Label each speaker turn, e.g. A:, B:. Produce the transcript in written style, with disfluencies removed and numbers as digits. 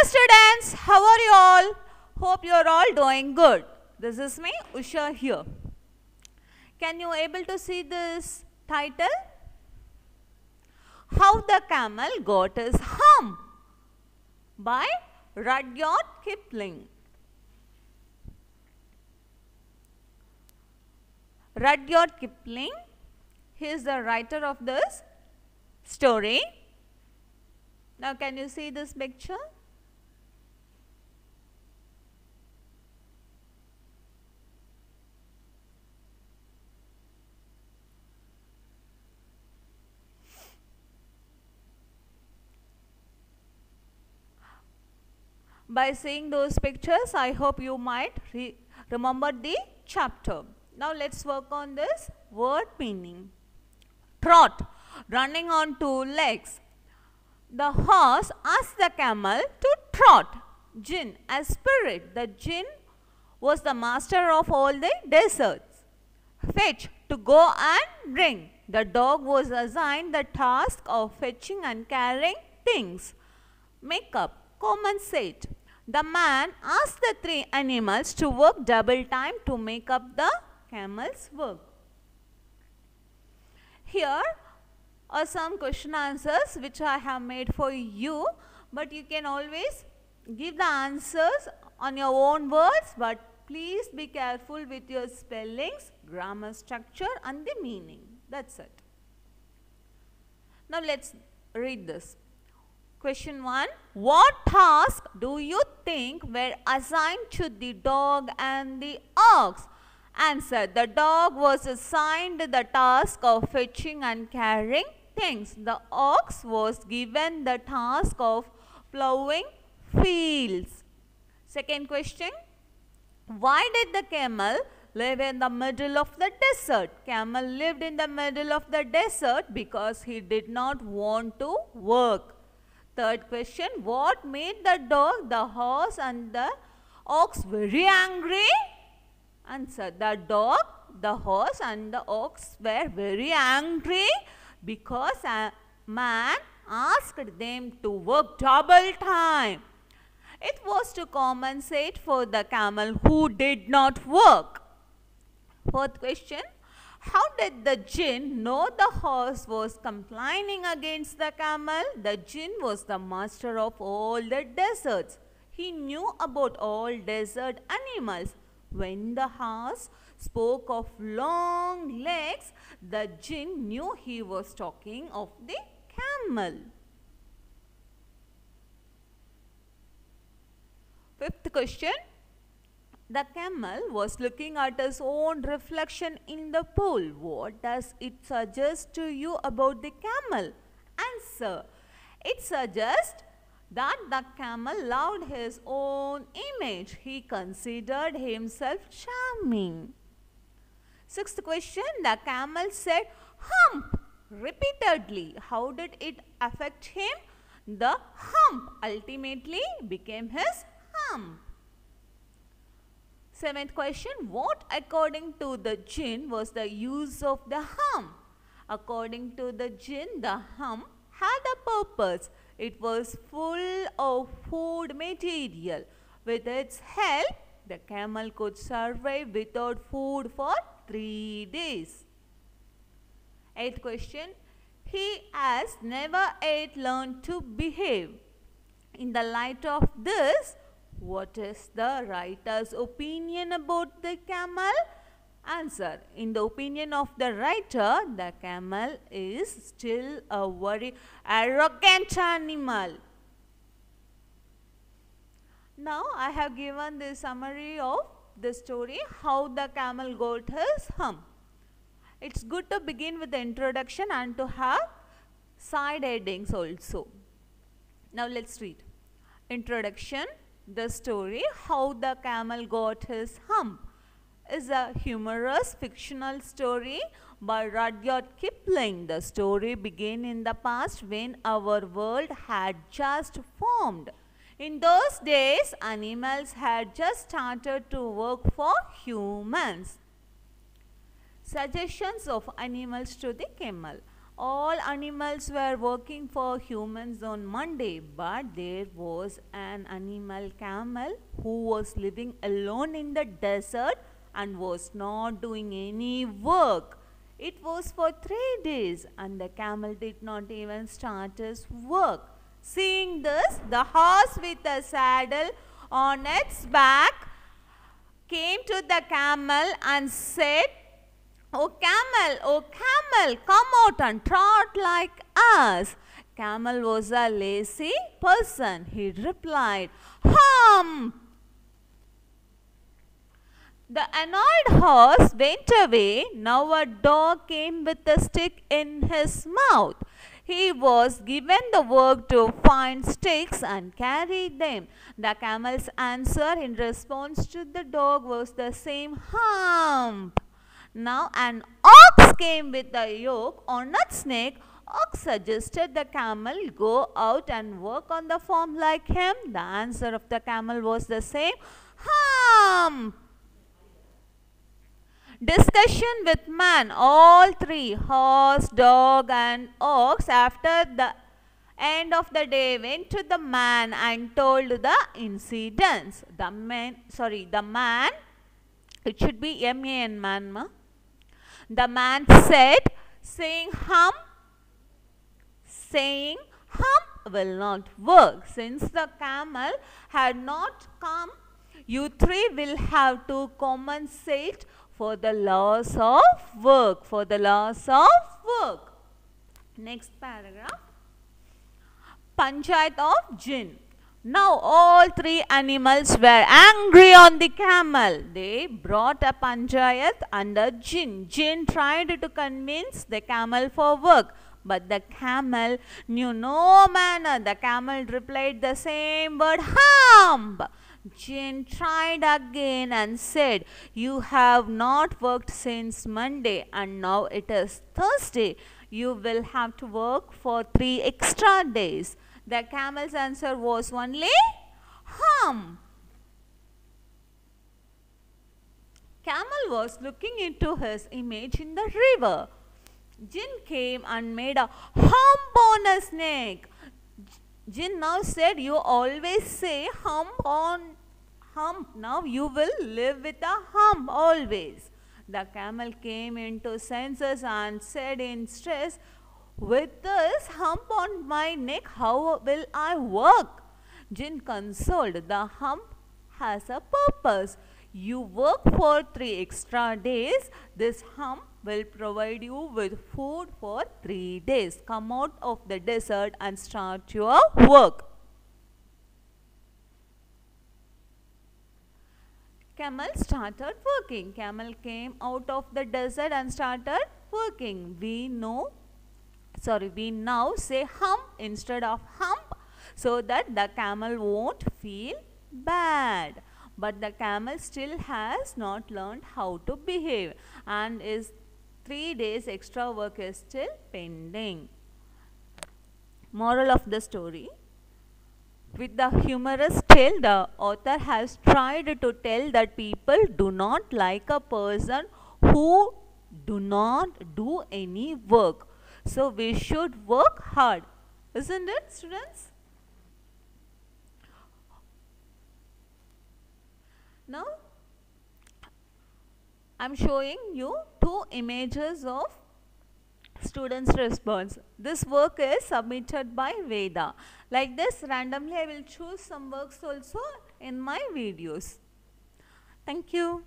A: students, how are you all? Hope you are all doing good. This is me, Usha here. Can you able to see this title? How the Camel Got His Hump by Rudyard Kipling. Rudyard Kipling, he is the writer of this story. Now can you see this picture? By seeing those pictures, I hope you might remember the chapter. Now let's work on this word meaning. Trot, running on two legs. The horse asked the camel to trot. Jinn, a spirit. The jinn was the master of all the deserts. Fetch, to go and bring. The dog was assigned the task of fetching and carrying things. Make up, compensate. The man asked the three animals to work double time to make up the camel's work. Here are some question answers which I have made for you, but you can always give the answers on your own words, but please be careful with your spellings, grammar structure and the meaning. That's it. Now let's read this. Question 1. What task do you think were assigned to the dog and the ox? Answer. The dog was assigned the task of fetching and carrying things. The ox was given the task of plowing fields. Second question. Why did the camel live in the middle of the desert? Camel lived in the middle of the desert because he did not want to work. Third question. What made the dog, the horse and the ox very angry? Answer. The dog, the horse and the ox were very angry because a man asked them to work double time. It was to compensate for the camel who did not work. Fourth question. How did the jinn know the horse was complaining against the camel? The jinn was the master of all the deserts. He knew about all desert animals. When the horse spoke of long legs, the jinn knew he was talking of the camel. Fifth question. The camel was looking at his own reflection in the pool. What does it suggest to you about the camel? Answer. It suggests that the camel loved his own image. He considered himself charming. Sixth question. The camel said hump repeatedly. How did it affect him? The hump ultimately became his hump. Seventh question. What according to the jinn was the use of the hump? According to the jinn, the hump had a purpose. It was full of food material. With its help, the camel could survive without food for 3 days. Eighth question. He has never yet learned to behave. In the light of this, what is the writer's opinion about the camel? Answer. In the opinion of the writer, the camel is still a very arrogant animal. Now I have given the summary of the story, how the camel got his hump. It's good to begin with the introduction and to have side headings also. Now let's read. Introduction. The story, How the Camel Got His Hump, is a humorous fictional story by Rudyard Kipling. The story began in the past when our world had just formed. In those days, animals had just started to work for humans. Suggestions of animals to the camel. All animals were working for humans on Monday, but there was an animal camel who was living alone in the desert and was not doing any work. It was for 3 days and the camel did not even start his work. Seeing this, the horse with a saddle on its back came to the camel and said, oh camel, come out and trot like us." Camel was a lazy person. He replied, "Hump." The annoyed horse went away. Now a dog came with a stick in his mouth. He was given the work to find sticks and carry them. The camel's answer in response to the dog was the same, "Hump." Now an ox came with a yoke on its neck. Ox suggested the camel go out and work on the farm like him. The answer of the camel was the same, "Hump." Discussion with man. All three, horse, dog and ox, after the end of the day went to the man and told the incidents. The man, it should be M-A-N, man, ma. The man said, saying hump will not work. Since the camel had not come, you three will have to compensate for the loss of work. Next paragraph. Panchayat of Jinn. Now all three animals were angry on the camel. They brought a panchayat under Jinn. Jinn tried to convince the camel for work, but the camel knew no manner. The camel replied the same word, "Hump." Jinn tried again and said, "You have not worked since Monday and now it is Thursday. You will have to work for 3 extra days." The camel's answer was only, "Hump." Camel was looking into his image in the river. Jinn came and made a hump on his neck. Jinn now said, "You always say hump on hump. Now you will live with a hump always." The camel came into senses and said in stress, "With this hump on my neck, how will I work?" Jinn consoled, "The hump has a purpose. You work for 3 extra days. This hump will provide you with food for 3 days. Come out of the desert and start your work." Camel started working. Camel came out of the desert and started working. We now say hump instead of hump so that the camel won't feel bad. But the camel still has not learned how to behave and is 3 days extra work is still pending. Moral of the story. With the humorous tale, the author has tried to tell that people do not like a person who do not do any work. So we should work hard. Isn't it, students? Now, I am showing you 2 images of students' response. This work is submitted by Veda. Like this, randomly I will choose some works also in my videos. Thank you.